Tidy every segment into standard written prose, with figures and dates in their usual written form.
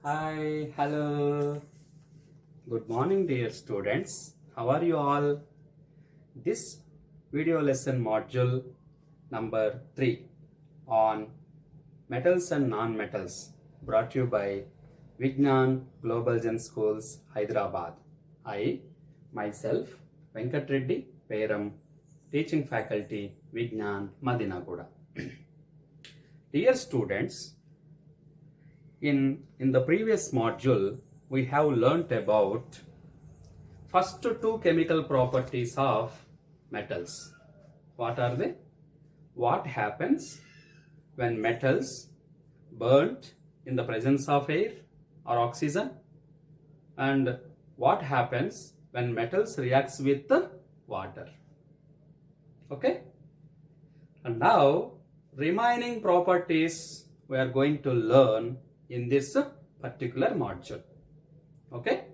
Hi, hello. Good morning, dear students. How are you all? This video lesson module number 3 on metals and non-metals brought to you by Vignan Global Gen Schools, Hyderabad. I, myself, Venkat Reddy, Peram, teaching faculty, Vignan, Madinaguda. Dear students, in the previous module, we have learnt about first two chemical properties of metals. What are they? What happens when metals burnt in the presence of air or oxygen? And what happens when metals reacts with the water? Okay? And now, remaining properties we are going to learn in this particular module. Okay?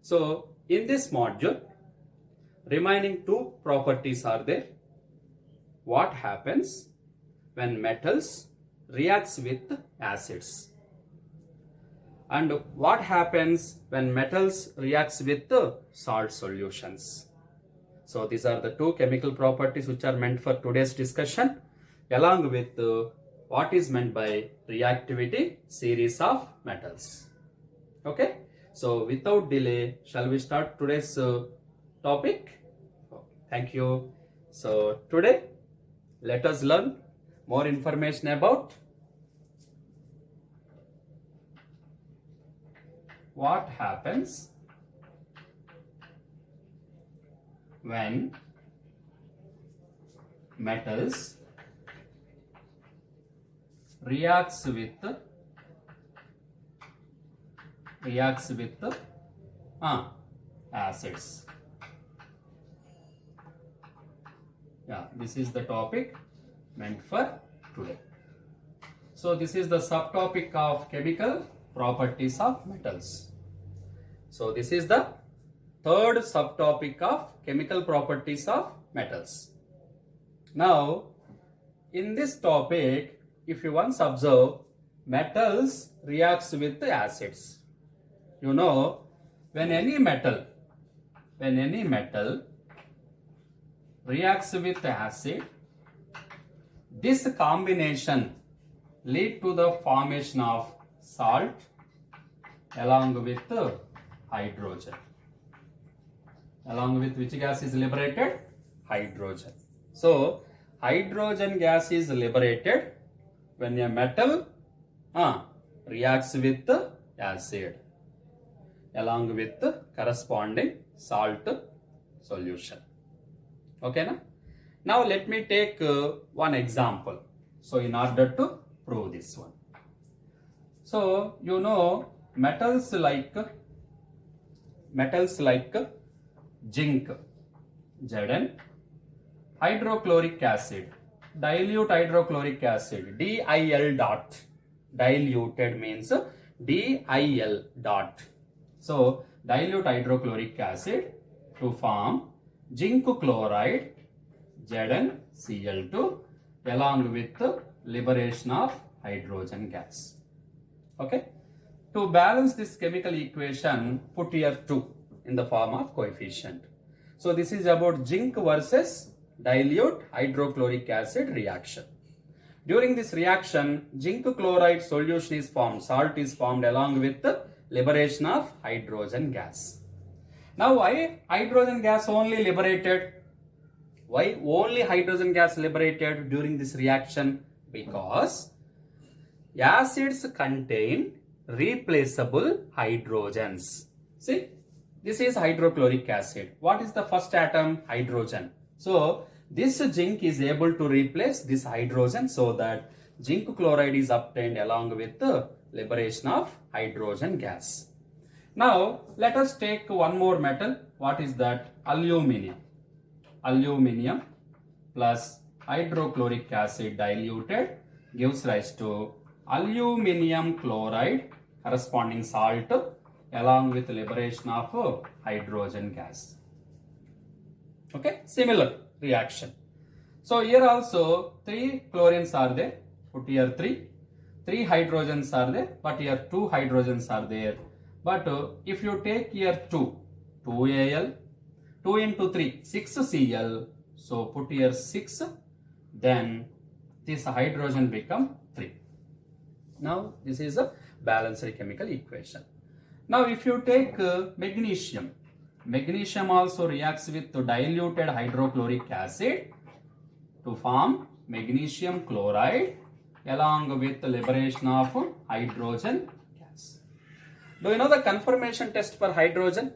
So, in this module, remaining two properties are there. What happens when metals reacts with acids? And what happens when metals reacts with salt solutions? So, these are the two chemical properties which are meant for today's discussion, along with what is meant by reactivity series of metals. Okay, so without delay, shall we start today's topic? Thank you. So today, let us learn more information about what happens when metals reacts with acids. Yeah, this is the topic meant for today. So this is the subtopic of chemical properties of metals. So this is the third subtopic of chemical properties of metals. Now, in this topic, if you once observe, metals reacts with acids. You know, when any metal reacts with acid, this combination lead to the formation of salt along with hydrogen. Along with which gas is liberated? Hydrogen. So, hydrogen gas is liberated when a metal reacts with acid along with corresponding salt solution. Okay, na? Now let me take one example. So in order to prove this one. So you know metals like zinc, Zn, hydrochloric acid, dilute hydrochloric acid, DIL dot. Diluted means DIL dot. So, dilute hydrochloric acid to form zinc chloride, ZnCl2, along with liberation of hydrogen gas. Okay. To balance this chemical equation, put here 2 in the form of coefficient. So, this is about zinc versus dilute hydrochloric acid reaction. During this reaction, zinc chloride solution is formed, salt is formed along with the liberation of hydrogen gas. Now, why hydrogen gas only liberated? Why only hydrogen gas liberated during this reaction? Because acids contain replaceable hydrogens. See, this is hydrochloric acid. What is the first atom? Hydrogen. So, this zinc is able to replace this hydrogen so that zinc chloride is obtained along with the liberation of hydrogen gas. Now, let us take one more metal. What is that? Aluminium. Aluminium plus hydrochloric acid diluted gives rise to aluminium chloride, corresponding salt, along with liberation of hydrogen gas. Okay, similar reaction. So here also 3 chlorines are there. Put here 3. 3 hydrogens are there, but here 2 hydrogens are there. But if you take here 2 Al, 2 into 3, 6 Cl. So put here 6, then this hydrogen become 3. Now this is a balanced chemical equation. Now if you take magnesium, magnesium also reacts with diluted hydrochloric acid to form magnesium chloride along with the liberation of hydrogen gas. Do you know the conformation test for hydrogen?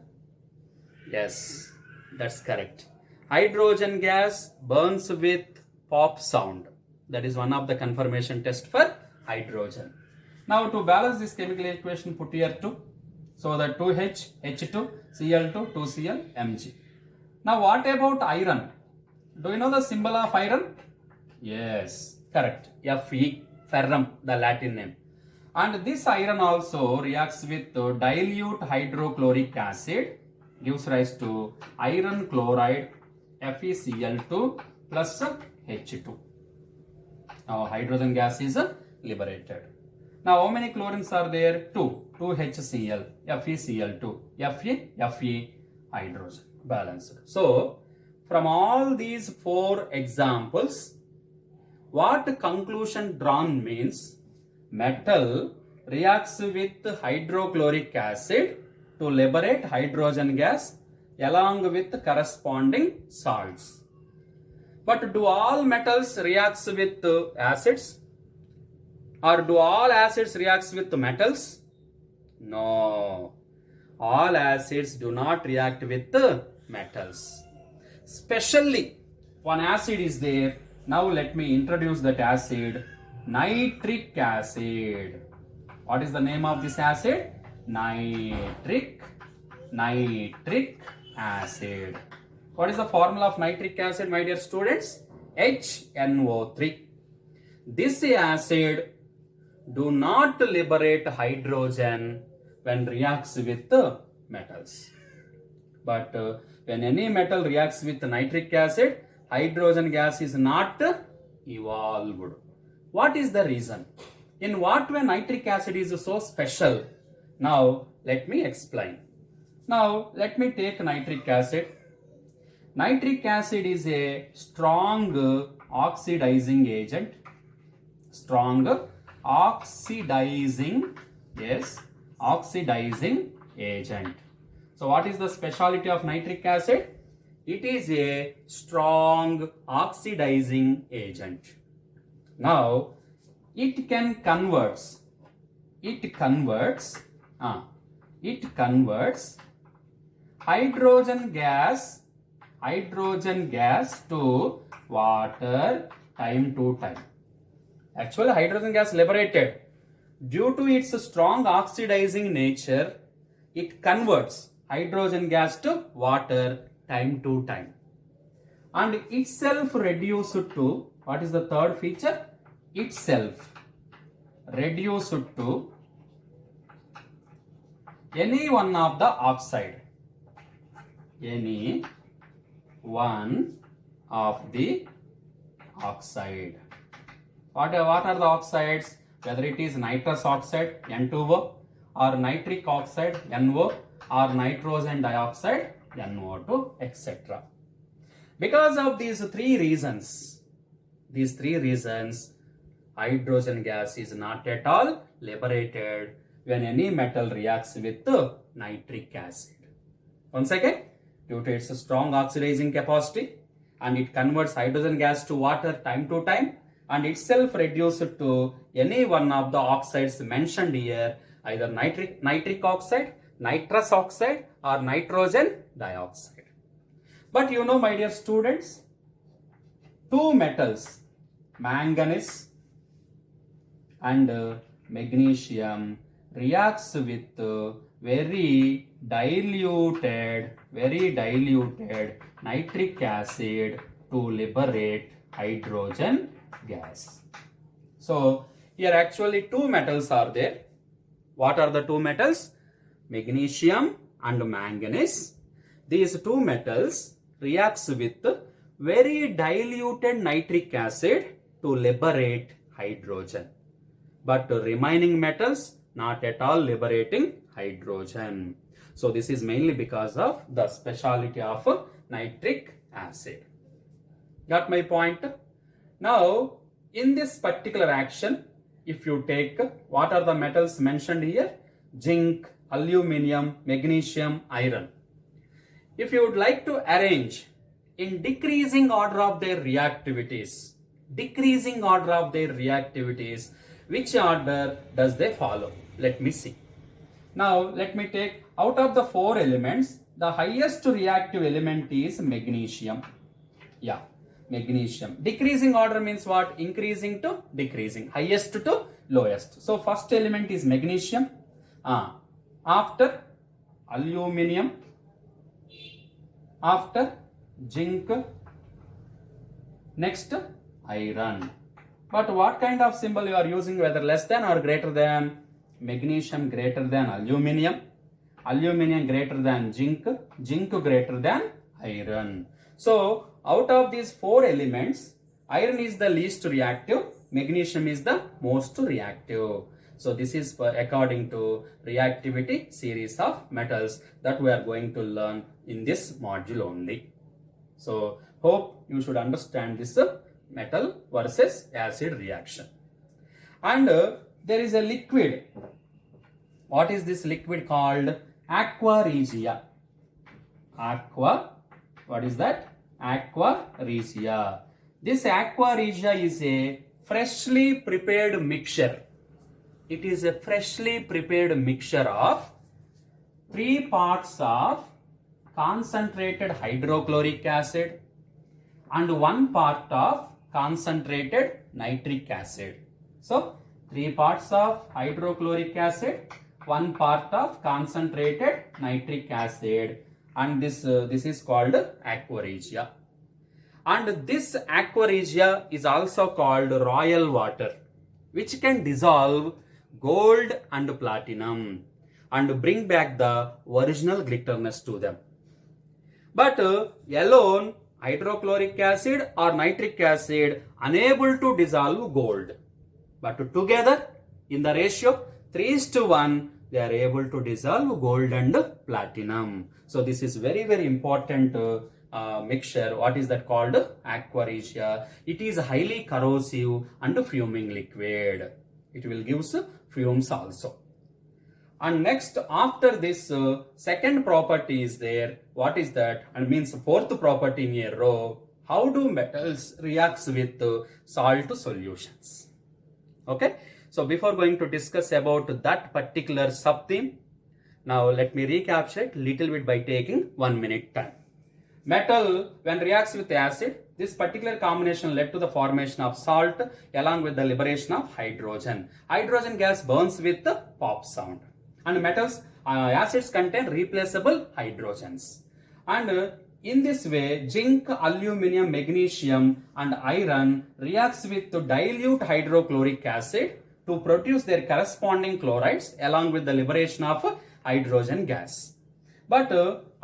Yes, that's correct. Hydrogen gas burns with pop sound. That is one of the conformation test for hydrogen. Now to balance this chemical equation, put here 2. So that 2H, H2, Cl2, 2Cl, Mg. Now what about iron? Do you know the symbol of iron? Yes, correct. Fe, ferrum, the Latin name. And this iron also reacts with dilute hydrochloric acid, gives rise to iron chloride, FeCl2 plus H2. Now hydrogen gas is liberated. Now how many chlorines are there? 2. 2HCl, FeCl2, Fe hydrogen, balanced. So from all these 4 examples, what conclusion drawn means metal reacts with hydrochloric acid to liberate hydrogen gas along with corresponding salts. But do all metals reacts with acids? Or do all acids reacts with metals? No. All acids do not react with metals. Specially, one acid is there. Now let me introduce that acid. Nitric acid. What is the name of this acid? Nitric acid. What is the formula of nitric acid, my dear students? HNO3. This acid do not liberate hydrogen when reacts with metals. But when any metal reacts with nitric acid, hydrogen gas is not evolved. What is the reason? In what way nitric acid is so special? Now let me explain. Now let me take nitric acid. Nitric acid is a strong oxidizing agent. Strong oxidizing agent. So what is the speciality of nitric acid? It is a strong oxidizing agent. Now it converts hydrogen gas to water time to time. Actually, hydrogen gas liberated. Due to its strong oxidizing nature, it converts hydrogen gas to water time to time. And itself reduced to, what is the third feature? Itself reduced to any one of the oxide. Any one of the oxide. What are the oxides? Whether it is nitrous oxide N2O or nitric oxide NO or nitrogen dioxide NO2, etc. Because of these three reasons, hydrogen gas is not at all liberated when any metal reacts with nitric acid. Once again, due to its strong oxidizing capacity, and it converts hydrogen gas to water time to time, and itself reduced to any one of the oxides mentioned here, either nitric oxide, nitrous oxide or nitrogen dioxide. But you know, my dear students, two metals, manganese and magnesium, reacts with very diluted nitric acid to liberate hydrogen gas. So here actually two metals are there. What are the two metals? Magnesium and manganese. These two metals reacts with very diluted nitric acid to liberate hydrogen. but remaining metals not at all liberating hydrogen. So this is mainly because of the speciality of nitric acid. Got my point? Now, in this particular action, if you take what are the metals mentioned here? Zinc, aluminium, magnesium, iron. If you would like to arrange in decreasing order of their reactivities, which order does they follow? Let me see. Now, let me take out of the 4 elements, the highest reactive element is magnesium. Yeah, magnesium. Decreasing order means what? Increasing to decreasing, highest to lowest. So, first element is magnesium. After aluminium, after zinc, next iron. But what kind of symbol you are using, whether less than or greater than? Magnesium greater than aluminium, aluminium greater than zinc, zinc greater than iron. So out of these 4 elements, iron is the least reactive, magnesium is the most reactive. So this is according to reactivity series of metals that we are going to learn in this module only. So hope you should understand this metal versus acid reaction. And there is a liquid. What is this liquid called? Aqua regia. What is that? Aqua regia. This aqua regia is a freshly prepared mixture. It is a freshly prepared mixture of 3 parts of concentrated hydrochloric acid and 1 part of concentrated nitric acid. So 3 parts of hydrochloric acid, 1 part of concentrated nitric acid, and this is called aqua regia. And this aqua regia is also called royal water, which can dissolve gold and platinum and bring back the original glitterness to them. But alone hydrochloric acid or nitric acid unable to dissolve gold, but together in the ratio 3:1 they are able to dissolve gold and platinum. So this is very important mixture. What is that called? Aqua regia. It is highly corrosive and fuming liquid. It will give fumes also. And next, after this second property is there. What is that? And means fourth property in a row. How do metals react with salt solutions? Okay. So before going to discuss about that particular sub-theme, now let me recapture it little bit by taking 1 minute time. Metal, when reacts with acid, this particular combination led to the formation of salt along with the liberation of hydrogen. Hydrogen gas burns with the pop sound. And metals, acids contain replaceable hydrogens. And in this way, zinc, aluminium, magnesium and iron reacts with to dilute hydrochloric acid to produce their corresponding chlorides along with the liberation of hydrogen gas. But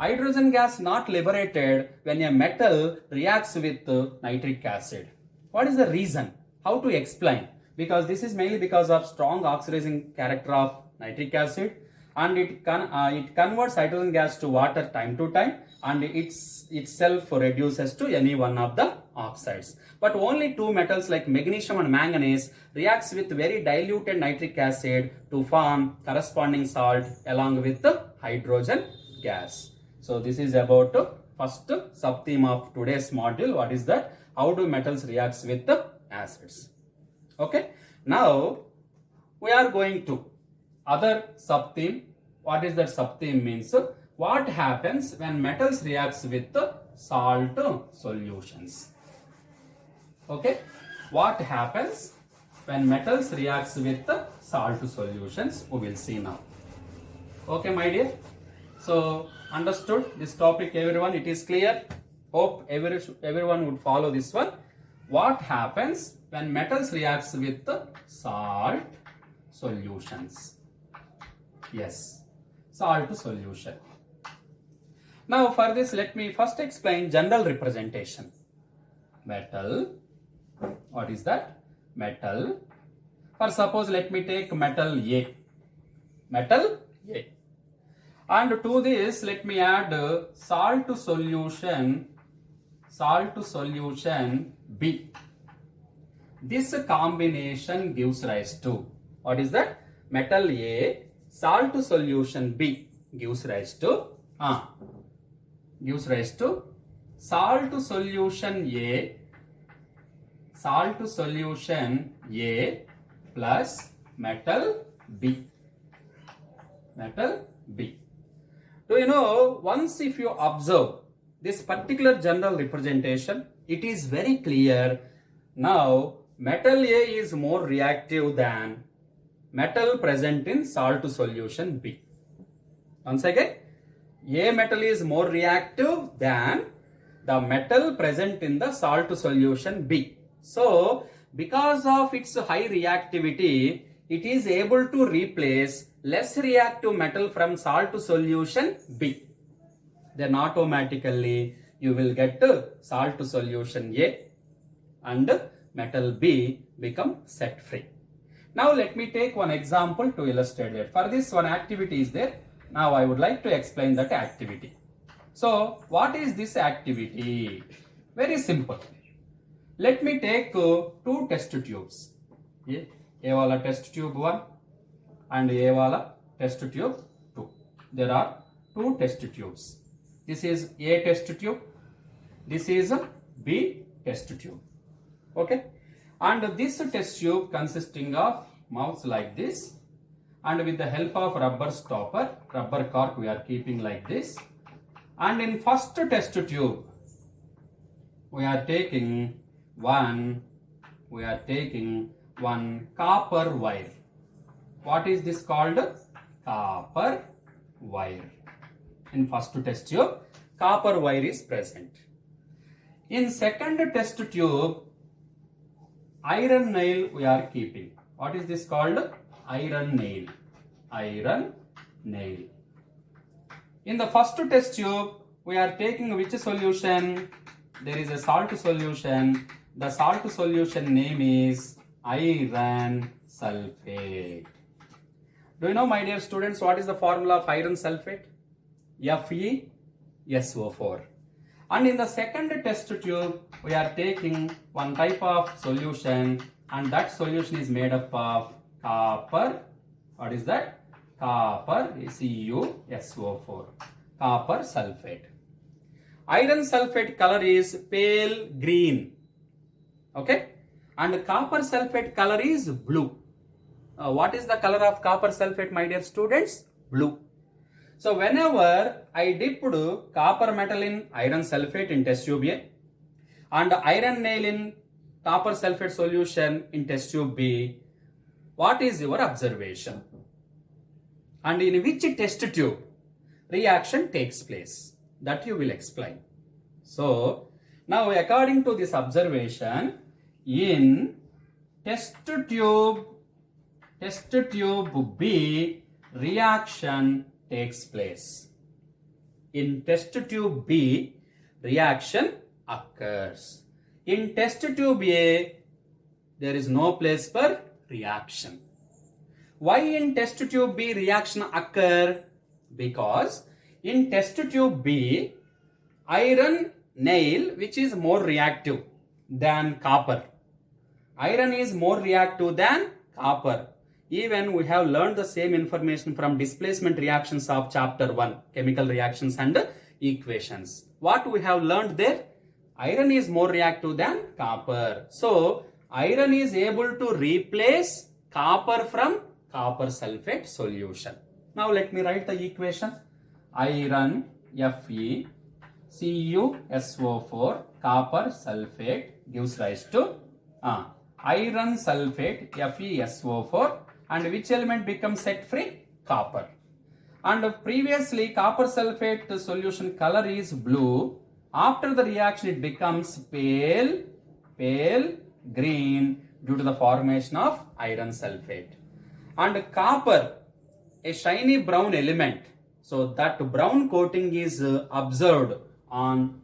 hydrogen gas not liberated when a metal reacts with nitric acid. What is the reason? How to explain? Because this is mainly because of strong oxidizing character of nitric acid, and it converts hydrogen gas to water time to time, and itself reduces to any one of the oxides. But only 2 metals like magnesium and manganese reacts with very diluted nitric acid to form corresponding salt along with the hydrogen gas. So this is about first sub-theme of today's module. What is that? How do metals react with the acids? Okay. Now we are going to other sub-theme. What is that sub-theme means? What happens when metals reacts with the salt solutions? Okay. What happens when metals reacts with the salt solutions? We will see now. Okay, my dear. So understood this topic, everyone? It is clear. Hope everyone would follow this one. What happens when metals reacts with the salt solutions? Yes, salt solution. Now for this, let me first explain general representation. Metal. What is that? Metal. For suppose let me take metal A. Metal A. And to this let me add salt solution B. This combination gives rise to, what is that? Metal A, salt solution B gives rise to salt solution A plus metal B. Do you know, once if you observe this particular general representation, it is very clear. Now metal A is more reactive than metal present in salt solution B. Once again, A metal is more reactive than the metal present in the salt solution B. So, because of its high reactivity, it is able to replace less reactive metal from salt solution B. Then automatically you will get salt solution A and metal B become set free. Now let me take one example to illustrate that. For this, one activity is there. Now I would like to explain that activity. So what is this activity? Very simple. Let me take two test tubes. A wala test tube 1 and A wala test tube 2. There are two test tubes. This is A test tube. This is B test tube. Okay. And this test tube consisting of mouths like this, and with the help of rubber stopper, rubber cork we are keeping like this. And in first test tube we are taking one copper wire. What is this called? Copper wire. In first test tube, copper wire is present. In second test tube, iron nail we are keeping. What is this called? Iron nail. Iron nail. In the first test tube, we are taking which solution? There is a salt solution. The salt solution name is iron sulfate. Do you know, my dear students, what is the formula of iron sulfate? FeSO4. And in the second test tube, we are taking one type of solution, and that solution is made up of copper. What is that? Copper, CuSO4. Copper sulfate. Iron sulfate color is pale green. Okay? And copper sulfate color is blue. What is the color of copper sulfate, my dear students? Blue. So whenever I dipped copper metal in iron sulfate in test tube A and iron nail in copper sulfate solution in test tube B, what is your observation? And in which test tube reaction takes place? That you will explain. So now according to this observation, in test tube B, reaction takes place. In test tube B, reaction occurs. In test tube A, there is no place for reaction. Why in test tube B reaction occur? Because in test tube B, iron nail, which is more reactive than copper. Iron is more reactive than copper. Even we have learned the same information from displacement reactions of chapter 1, chemical reactions and equations. What we have learned there? Iron is more reactive than copper. So, iron is able to replace copper from copper sulfate solution. Now, let me write the equation. Iron FeCuSO4 copper sulfate gives rise to iron sulfate FeSO4, and which element becomes set free? Copper. And previously copper sulfate solution color is blue. After the reaction it becomes pale green due to the formation of iron sulfate. And copper, a shiny brown element. So that brown coating is observed on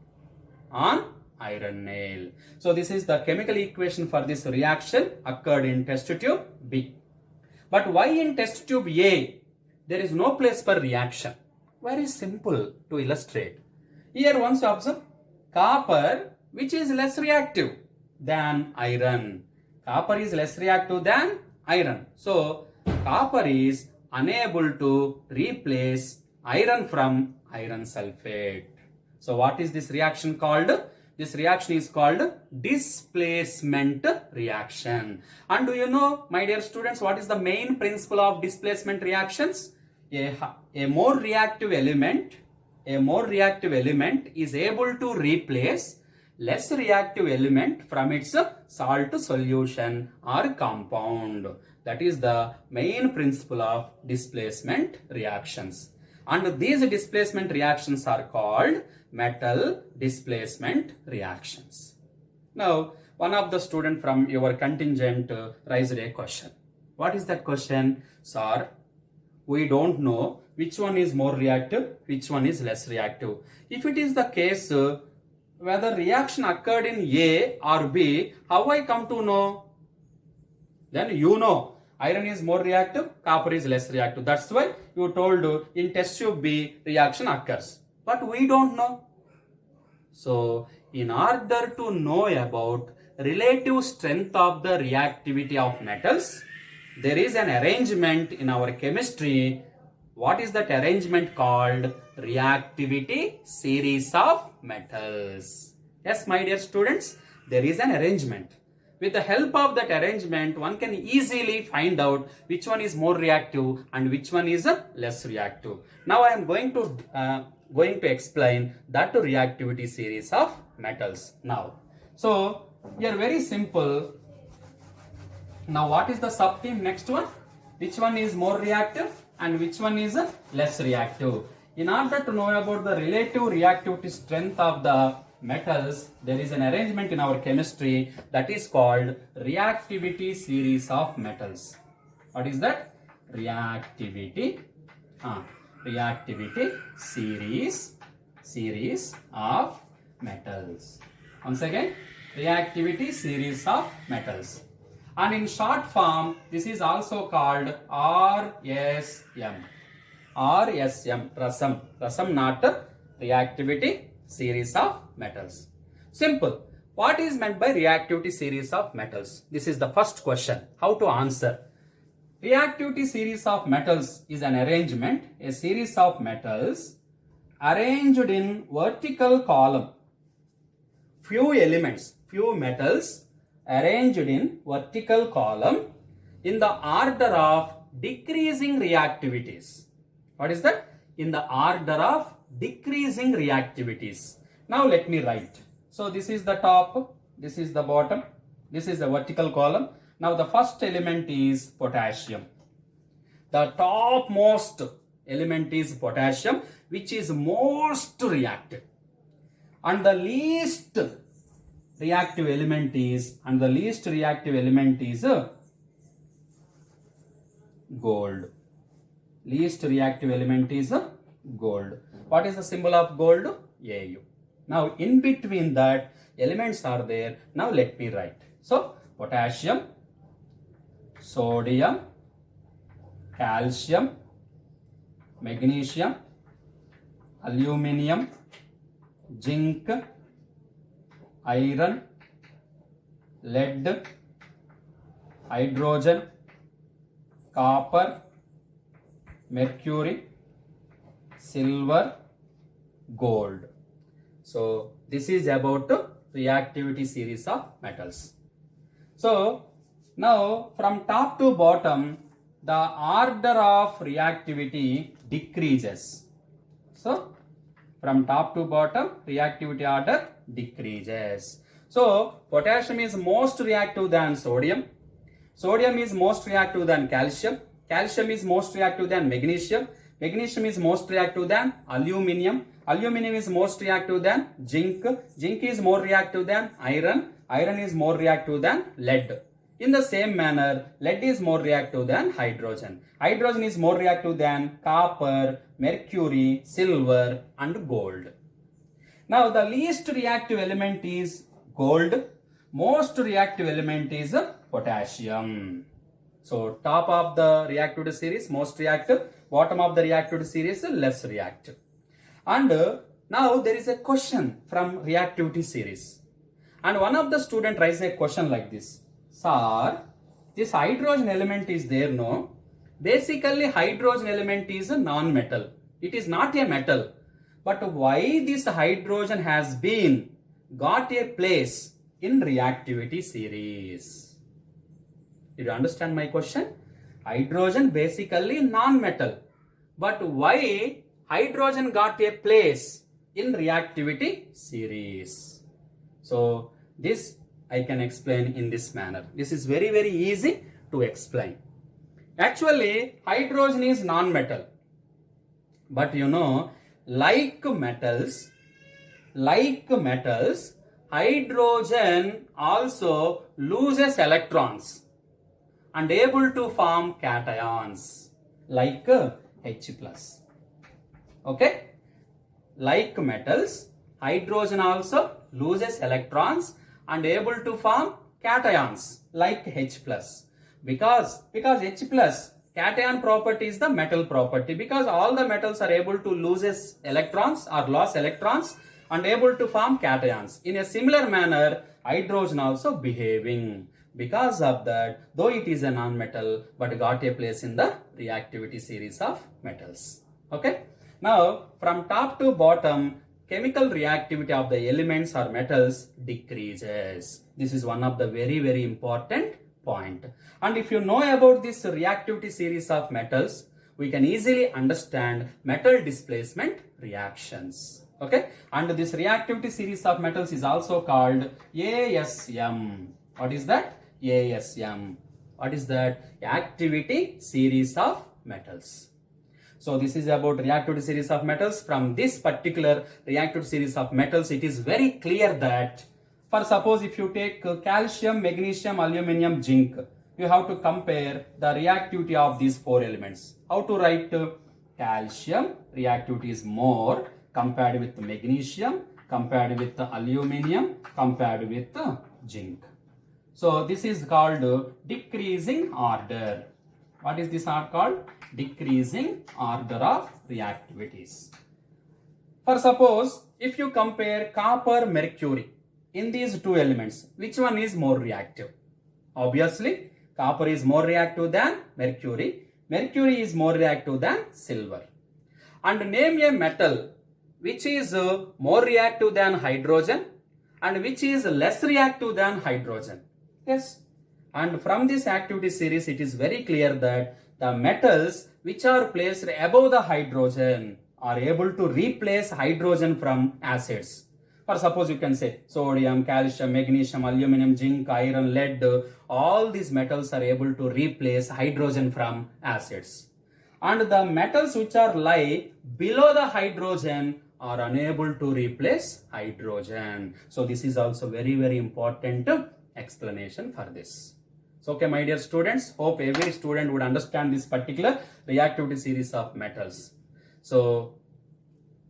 iron nail. So this is the chemical equation for this reaction occurred in test tube B. But why in test tube A there is no place for reaction? Very simple to illustrate. Here once observe copper, which is less reactive than iron. Copper is less reactive than iron. So copper is unable to replace iron from iron sulfate. So what is this reaction called? This reaction is called displacement reaction. And do you know, my dear students, what is the main principle of displacement reactions? A more reactive element is able to replace less reactive element from its salt solution or compound. That is the main principle of displacement reactions. And these displacement reactions are called metal displacement reactions. Now, one of the student from your contingent raised a question. What is that question? Sir, we don't know which one is more reactive, which one is less reactive. If it is the case, whether reaction occurred in A or B, how I come to know? Then you know, iron is more reactive, copper is less reactive. That's why you told in test tube B reaction occurs. But we don't know. So, in order to know about relative strength of the reactivity of metals, there is an arrangement in our chemistry. What is that arrangement called? Reactivity series of metals. Yes, my dear students, there is an arrangement. With the help of that arrangement, one can easily find out which one is more reactive and which one is less reactive. Now I am going to explain that reactivity series of metals now. So here very simple. Now what is the subtheme next one? Which one is more reactive and which one is less reactive? In order to know about the relative reactivity strength of the metals, there is an arrangement in our chemistry that is called reactivity series of metals. What is that? Reactivity series of metals. Once again, reactivity series of metals. And in short form, this is also called RSM. RSM, not reactivity series of metals. Simple. What is meant by reactivity series of metals? This is the first question. How to answer? Reactivity series of metals is an arrangement, a series of metals arranged in vertical column. Few metals arranged in vertical column in the order of decreasing reactivities. What is that? In the order of decreasing reactivities. Now let me write. So this is the top, this is the bottom, this is the vertical column. Now the first element is potassium. The topmost element is potassium, which is most reactive. And the least reactive element is, gold. Least reactive element is gold. What is the symbol of gold? AU. Now in between that elements are there. Now let me write. So potassium, sodium, calcium, magnesium, aluminium, zinc, iron, lead, hydrogen, copper, mercury, silver, gold. So this is about reactivity series of metals. So now from top to bottom, the order of reactivity decreases. So from top to bottom, reactivity order decreases. So potassium is most reactive than sodium. Sodium is most reactive than calcium. Calcium is most reactive than magnesium. Magnesium is most reactive than aluminium. Aluminium is most reactive than zinc. Zinc is more reactive than iron. Iron is more reactive than lead. In the same manner, lead is more reactive than hydrogen. Hydrogen is more reactive than copper, mercury, silver and gold. Now the least reactive element is gold. Most reactive element is potassium. So top of the reactivity series most reactive, bottom of the reactivity series less reactive. And now there is a question from reactivity series. And one of the student raised a question like this. Sir, this hydrogen element is there, no? Basically hydrogen element is a non-metal. It is not a metal. But why this hydrogen has been got a place in reactivity series? Did you understand my question? Hydrogen basically non-metal. But why hydrogen got a place in reactivity series? So this I can explain in this manner. This is very easy to explain. Actually hydrogen is non-metal. But you know, like metals, hydrogen also loses electrons and able to form cations like H plus. Okay? Like metals, hydrogen also loses electrons and able to form cations like H plus. Because H plus cation property is the metal property, because all the metals are able to lose electrons or loss electrons and able to form cations. In a similar manner, hydrogen also behaving. Because of that, though it is a non-metal, but got a place in the reactivity series of metals. Okay. Now, from top to bottom, chemical reactivity of the elements or metals decreases. This is one of the very important point. And if you know about this reactivity series of metals, we can easily understand metal displacement reactions. Okay. And this reactivity series of metals is also called ASM. What is that? ASM. What is that? Activity series of metals. So this is about reactivity series of metals. From this particular reactivity series of metals, it is very clear that, for suppose if you take calcium, magnesium, aluminum, zinc, you have to compare the reactivity of these four elements. How to write? Calcium reactivity is more compared with magnesium, compared with aluminum, compared with zinc. So this is called decreasing order. What is this called? Decreasing order of reactivities. For suppose if you compare copper, mercury, in these two elements, which one is more reactive? Obviously, copper is more reactive than mercury. Mercury is more reactive than silver. And name a metal which is more reactive than hydrogen and which is less reactive than hydrogen. Yes. And from this activity series, it is very clear that the metals which are placed above the hydrogen are able to replace hydrogen from acids. For suppose you can say sodium, calcium, magnesium, aluminum, zinc, iron, lead, all these metals are able to replace hydrogen from acids. And the metals which are lie below the hydrogen are unable to replace hydrogen. So this is also very important explanation for this. So okay, my dear students, hope every student would understand this particular reactivity series of metals. So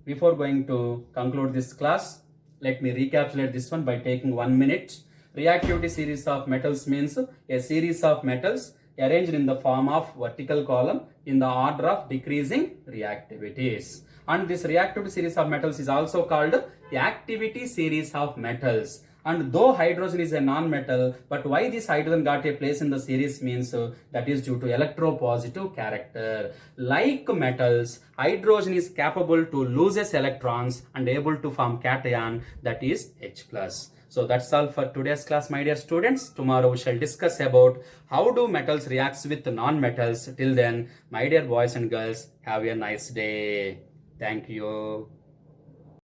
before going to conclude this class, let me recapitulate this one by taking 1 minute. Reactivity series of metals means a series of metals arranged in the form of vertical column in the order of decreasing reactivities. And this reactivity series of metals is also called the activity series of metals. And though hydrogen is a non-metal, but why this hydrogen got a place in the series means that is due to electropositive character. Like metals, hydrogen is capable to lose its electrons and able to form cation, that is H plus. So that's all for today's class, my dear students. Tomorrow we shall discuss about how do metals react with non-metals. Till then, my dear boys and girls, have a nice day. Thank you.